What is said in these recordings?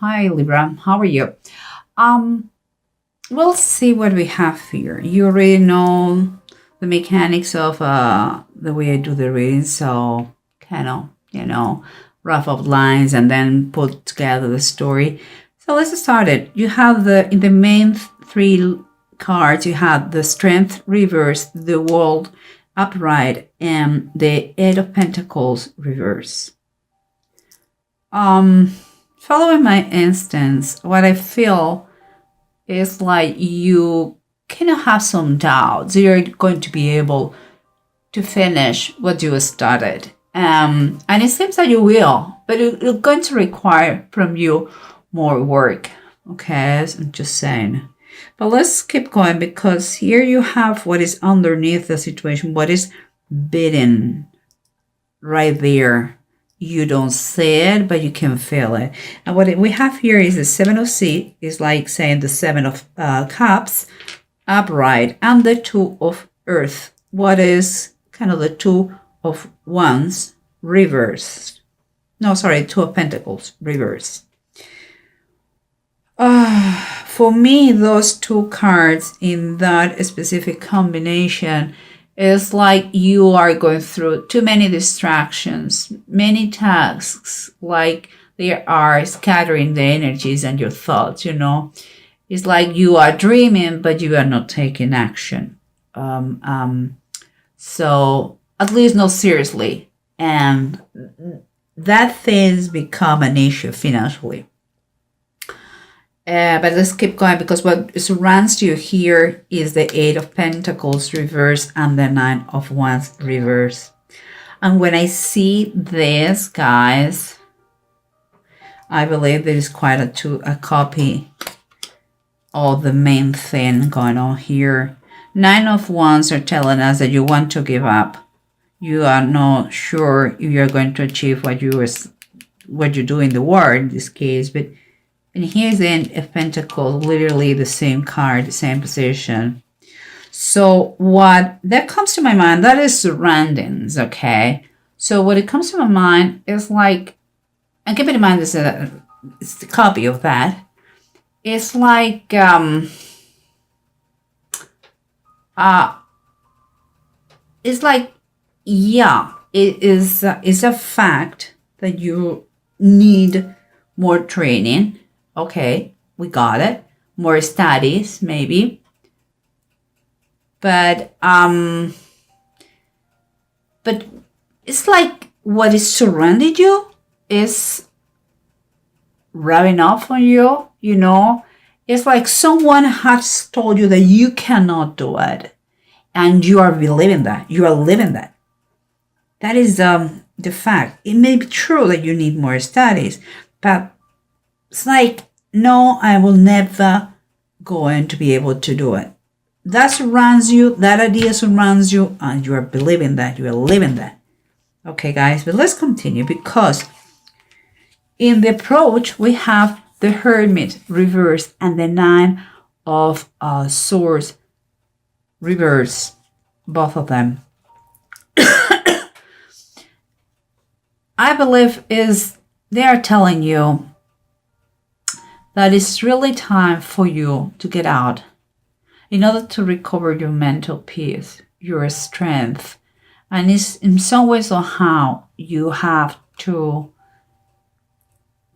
Hi, Libra. How are you? Um, we'll see what we have here. You already know the mechanics of the way I do the reading, so kind of, rough up lines and then put together the story. So let's start it. You have in the main three cards, you have the Strength reverse, the World upright, and the Eight of Pentacles reverse. Following my instance, what I feel is like you kind of have some doubts. You're going to be able to finish what you started. And it seems that you will, but it's going to require from you more work. Okay, so I'm just saying. But let's keep going, because here you have what is underneath the situation, what is bidden right there. You don't see it, but you can feel it. And what we have here is the Seven of Seas, is like saying the Seven of Cups upright, and the Two of Earth. What is kind of the Two of Wands reversed. No, sorry, Two of Pentacles reversed. For me, those two cards in that specific combination is like you are going through too many distractions, many tasks, like they are scattering the energies and your thoughts, It's like you are dreaming, but you are not taking action. So at least not seriously. And that things become an issue financially. But let's keep going, because what surrounds you here is the Eight of Pentacles reverse and the Nine of Wands reverse. And when I see this, guys, I believe there is quite a copy of the main thing going on here. Nine of Wands are telling us that you want to give up. You are not sure if you're going to achieve what you do in the war in this case, but and here's the Eight of Pentacles, literally the same card, the same position. So what that comes to my mind, that is surroundings, okay? So what it comes to my mind is like, and keep in mind this it's the copy of that. It's like yeah, it's a fact that you need more training. Okay, we got it. More studies, maybe. But it's like what is surrounding you is rubbing off on you, It's like someone has told you that you cannot do it. And you are believing that. You are living that. That is the fact. It may be true that you need more studies, but it's like, no, I will never going to be able to do it. That surrounds you, that idea surrounds you, and you are believing that, you are living that. Okay, guys, but let's continue, because in the approach, we have the Hermit reversed and the Nine of Swords reversed, both of them. I believe they are telling you that it's really time for you to get out in order to recover your mental peace, your strength. And it's in some ways or how you have to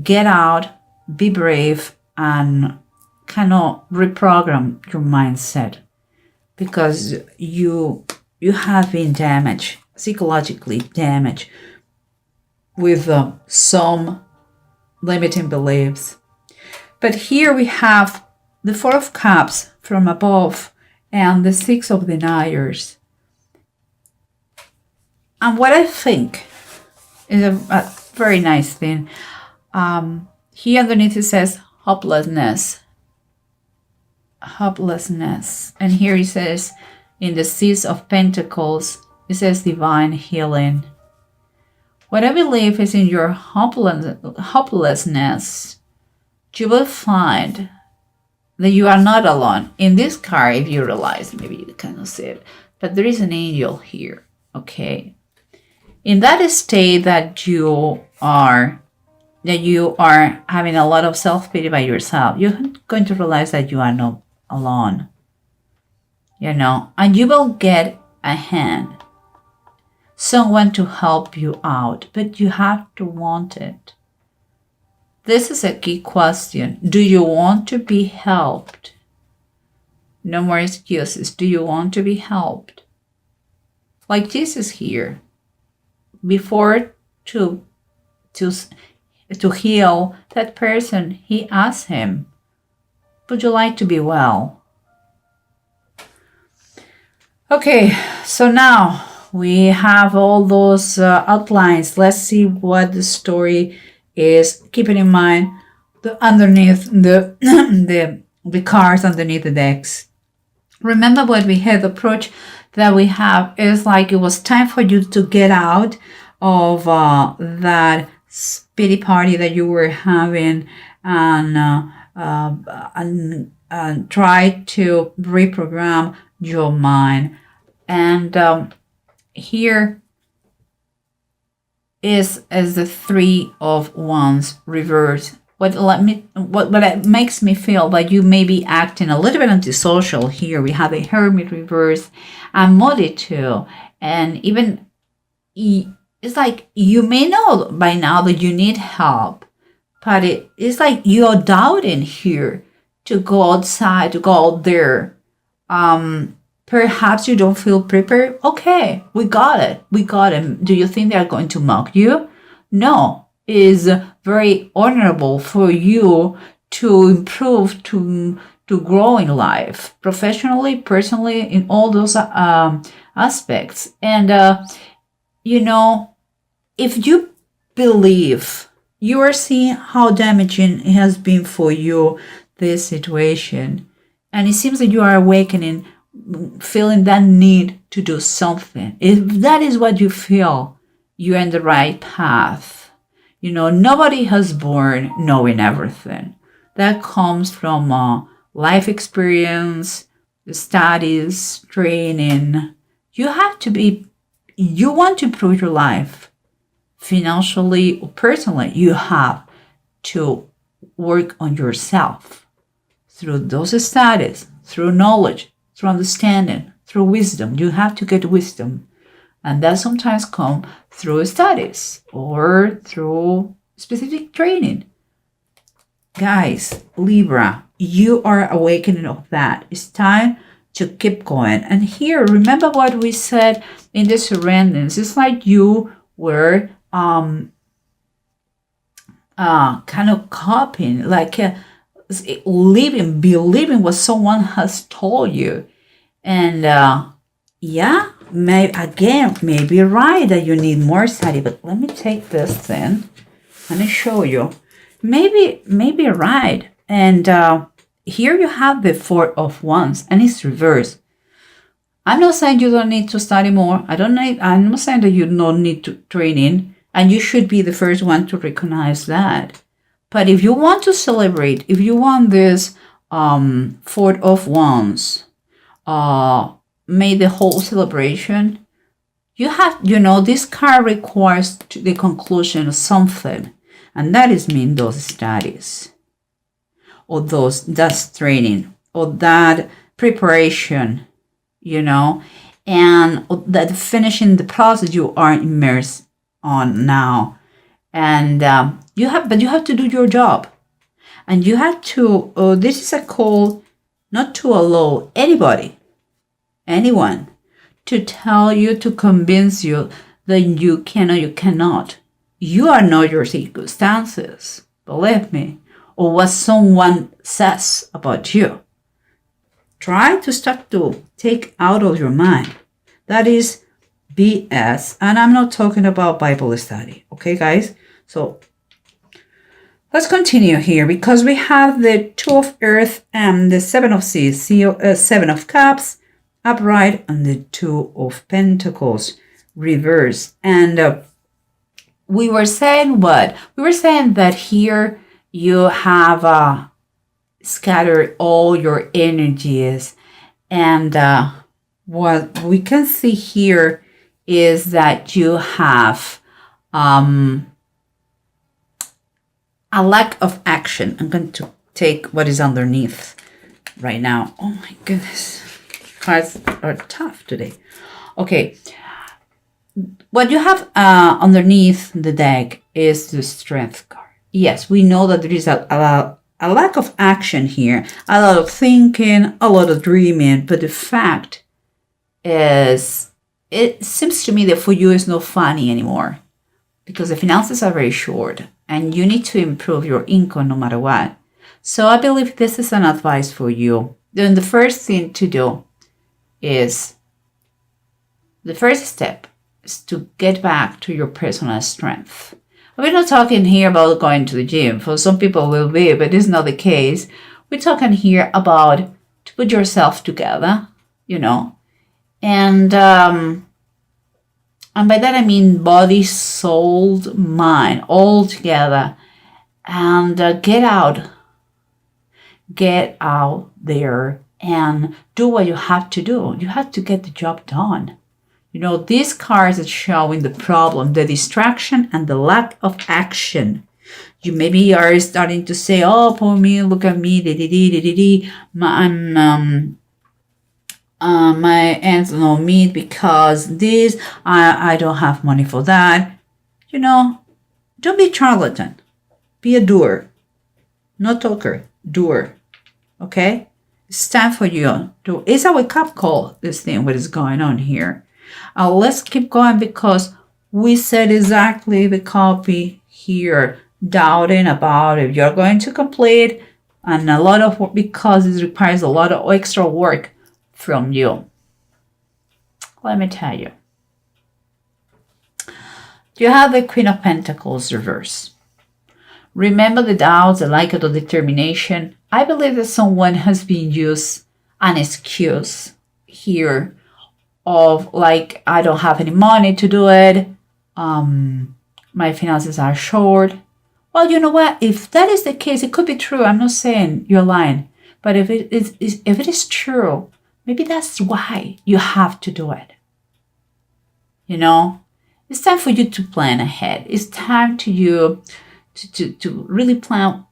get out, be brave, and kind of reprogram your mindset, because you have been damaged, psychologically damaged, with some limiting beliefs. But here we have the Four of Cups from above and the Six of Deniers. And what I think is a very nice thing. Here underneath it says hopelessness. Hopelessness. And here it says in the Six of Pentacles, it says divine healing. What I believe is in your hopelessness, you will find that you are not alone. In this card, if you realize, maybe you cannot see it, but there is an angel here, okay? In that state that you are that you are having a lot of self-pity by yourself, you're going to realize that you are not alone, and you will get a hand, someone to help you out, but you have to want it. This is a key question. Do you want to be helped? No more excuses. Do you want to be helped? Like Jesus here, before to heal that person, he asked him, would you like to be well? Okay, so now we have all those outlines. Let's see what the story is. Keeping in mind underneath the the cards underneath the decks. Remember what we had, the approach that we have is like it was time for you to get out of that pity party that you were having and try to reprogram your mind. And here is as the Three of Wands reversed. What it makes me feel like you may be acting a little bit antisocial here. We have a Hermit reverse and Modi too. And even it's like you may know by now that you need help, but it's like you're doubting here to go outside, to go out there. Perhaps you don't feel prepared. Okay, we got it. We got it. Do you think they're going to mock you? No. It is very honorable for you to improve, to grow in life, professionally, personally, in all those aspects. And, if you believe, you are seeing how damaging it has been for you, this situation. And it seems that you are awakening, feeling that need to do something. If that is what you feel, you're in the right path. Nobody has born knowing everything. That comes from life experience, studies, training. You want to improve your life financially or personally. You have to work on yourself through those studies, through knowledge, through understanding, through wisdom. You have to get wisdom. And that sometimes comes through studies or through specific training. Guys, Libra, you are awakening of that. It's time to keep going. And here, remember what we said in the surroundings. It's like you were kind of copying, like believing what someone has told you. And maybe right that you need more study, but let me take this thing. Let me show you. Maybe right. And here you have the Four of Wands, and it's reversed. I'm not saying you don't need to study more. I'm not saying that you don't need to training, and you should be the first one to recognize that. But if you want to celebrate, if you want this Four of Wands, made the whole celebration, you have, this card requires the conclusion of something, and that is mean those studies, or that training, or that preparation, and that finishing the process you are immersed on now, and you have to do your job, and you have to. This is a call not to allow anyone to tell you, to convince you that you can or you cannot. You are not your circumstances, believe me, or what someone says about you. Try to start to take out of your mind. That is BS, and I'm not talking about Bible study, okay, guys? So let's continue here, because we have the Two of Earth and the Seven of Seas, Seven of Cups, upright, and the Two of Pentacles reversed. And we were saying what? We were saying that here you have scattered all your energies, and what we can see here is that you have a lack of action. I'm going to take what is underneath right now. Oh my goodness. Cards are tough today. Okay. What you have underneath the deck is the Strength card. Yes, we know that there is a lack of action here, a lot of thinking, a lot of dreaming, but the fact is, it seems to me that for you it's not funny anymore because the finances are very short and you need to improve your income no matter what. So I believe this is an advice for you. Then the first thing to do is, the first step is to get back to your personal strength. We're not talking here about going to the gym. For some people will be, but it's not the case. We're talking here about to put yourself together, and by that I mean body, soul, mind, all together, and get out there and do what you have to do. You have to get the job done. These cards are showing the problem, the distraction, and the lack of action. You maybe are starting to say, "Oh, poor me! Look at me! My ends don't meet because this. I don't have money for that." Don't be a charlatan. Be a doer, not talker. Doer. Okay, it's time for you to. It's a wake-up call. This thing, what is going on here? Let's keep going because we said exactly the copy here, doubting about if you're going to complete, and a lot of work because it requires a lot of extra work from you. Let me tell you. You have the Queen of Pentacles reverse. Remember the doubts, the lack of determination. I believe that someone has been used an excuse here of like, I don't have any money to do it. My finances are short. Well, you know what? If that is the case, it could be true. I'm not saying you're lying. But if it is true, maybe that's why you have to do it. It's time for you to plan ahead. It's time to you to really plan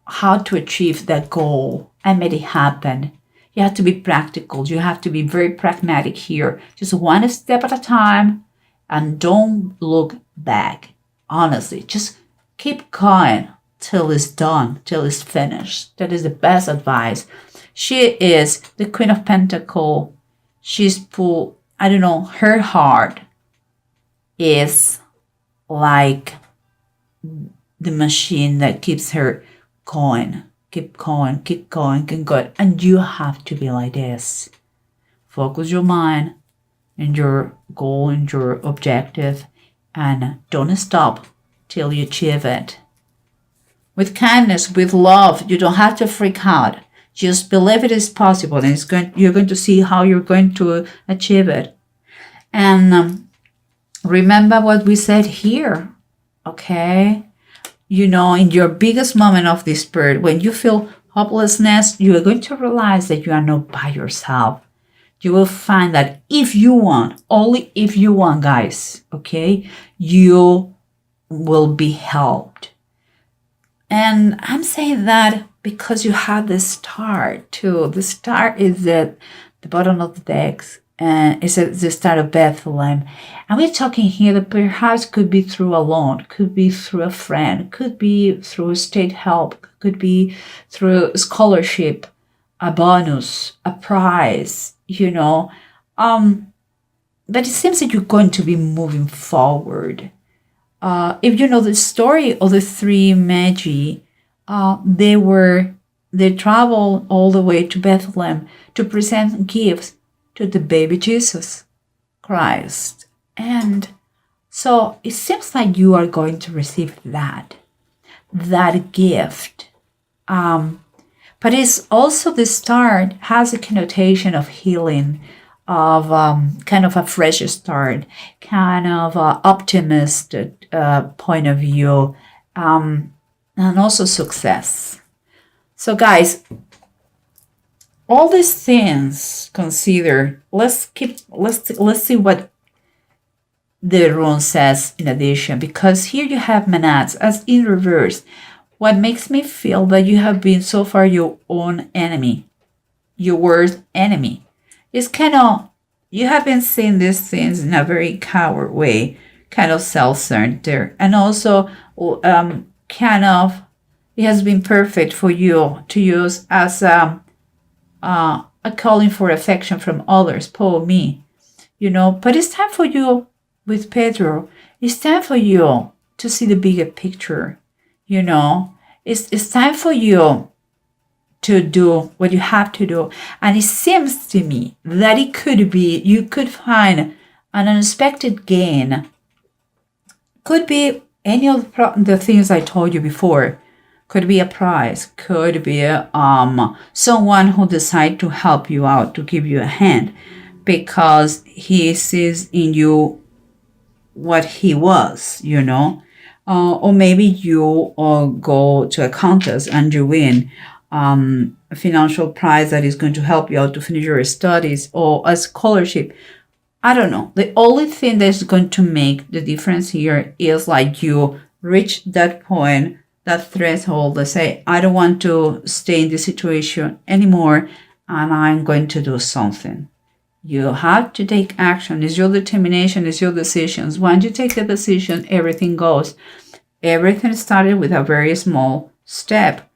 how to achieve that goal and make it happen. You have to be practical. You have to be very pragmatic here. Just one step at a time and don't look back. Honestly, just keep going till it's done, till it's finished. That is the best advice. She is the Queen of Pentacles. She's full, her heart is like the machine that keeps her going. Keep going. And you have to be like this. Focus your mind and your goal and your objective and don't stop till you achieve it. With kindness, with love, you don't have to freak out. Just believe it is possible and you're going to see how you're going to achieve it. And remember what we said here, okay? In your biggest moment of despair, when you feel hopelessness, you are going to realize that you are not by yourself. You will find that if you want, only if you want, guys, okay, you will be helped. And I'm saying that because you have the star too. The star is at the bottom of the decks. And it's at the start of Bethlehem. And we're talking here that perhaps could be through a loan, could be through a friend, could be through state help, could be through scholarship, a bonus, a prize, But it seems that you're going to be moving forward. If you know the story of the three Magi, they traveled all the way to Bethlehem to present gifts to the baby Jesus Christ. And so it seems like you are going to receive that gift. But it's also the start has a connotation of healing, of kind of a fresh start, kind of optimist point of view, and also success. So guys, all these things considered, let's see what the rune says in addition, because here you have Manats as in reverse. what makes me feel that you have been so far your own enemy, your worst enemy. It's kind of, you have been seeing these things in a very coward way, kind of self-centered, and also kind of, it has been perfect for you to use as a calling for affection from others, poor me, but it's time for you with Pedro. It's time for you to see the bigger picture. It's time for you to do what you have to do. And it seems to me that it could be, you could find an unexpected gain. Could be any of the things I told you before. Could be a prize. Could be someone who decides to help you out, to give you a hand, because he sees in you what he was, or maybe you go to a contest and you win a financial prize that is going to help you out to finish your studies, or a scholarship. I don't know. The only thing that's going to make the difference here is like you reach that point, that threshold, that say, I don't want to stay in this situation anymore, and I'm going to do something. You have to take action. It's your determination, it's your decisions. Once you take the decision, everything goes. Everything started with a very small step.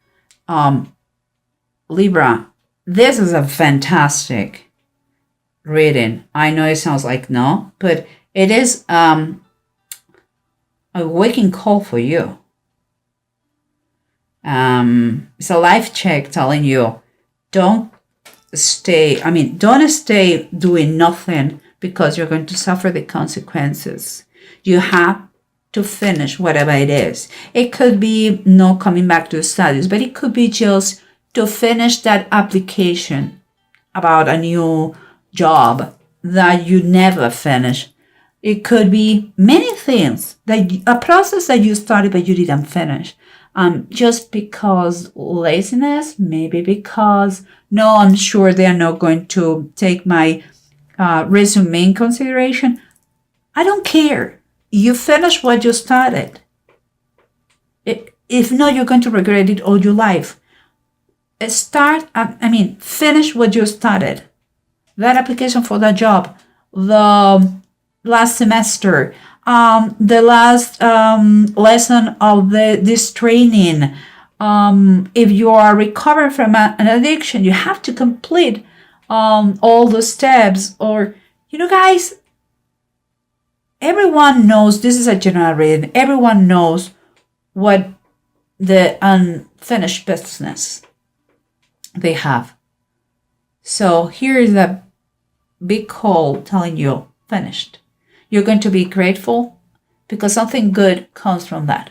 Libra, this is a fantastic reading. I know it sounds like no, but it is a waking call for you. It's a life check telling you, don't stay doing nothing, because you're going to suffer the consequences. You have to finish whatever it is. It could be not coming back to studies, but it could be just to finish that application about a new job that you never finish. It could be many things, a process that you started but you didn't finish. Just because laziness, maybe because, no, I'm sure they're not going to take my resume in consideration. I don't care. You finish what you started. If not, you're going to regret it all your life. Finish what you started. That application for that job, the last semester, the last lesson of this training. If you are recovering from an addiction, you have to complete all the steps. Or, guys, everyone knows, this is a general reading, everyone knows what the unfinished business they have. So here is a big call telling you, finished. You're going to be grateful because something good comes from that.